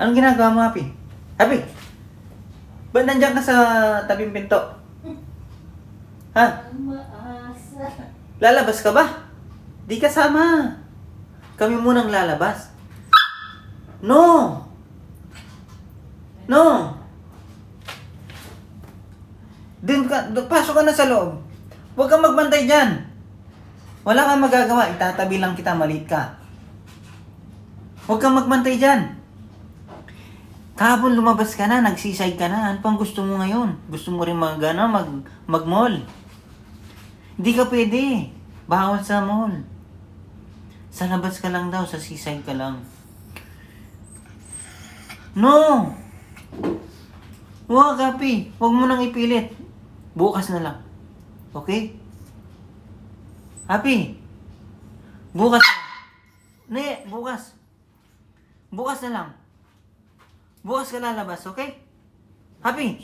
Anong ginagawa mo, Happy? Happy! Ba't nandiyan ka sa tabing pinto? Ha? Umaasa. Lalabas ka ba? Di kasama. Kami munang lalabas. No! No! Pasok ka na sa loob. Huwag kang magbantay dyan. Wala kang magagawa. Itatabi lang kita, maliit ka. Huwag kang magbantay dyan. Kahapon lumabas ka na, nagsisay ka na. Ano pang gusto mo ngayon? Gusto mo rin mag-mall? Hindi ka pwede. Bawal sa mall. Sa labas ka lang daw, sa seaside ka lang. No! Huwag, Happy. Huwag mo nang ipilit. Bukas na lang. Okay? Happy. Bukas na. Ne, bukas. Bukas na lang. Bukas ka lalabas, okay? Happy.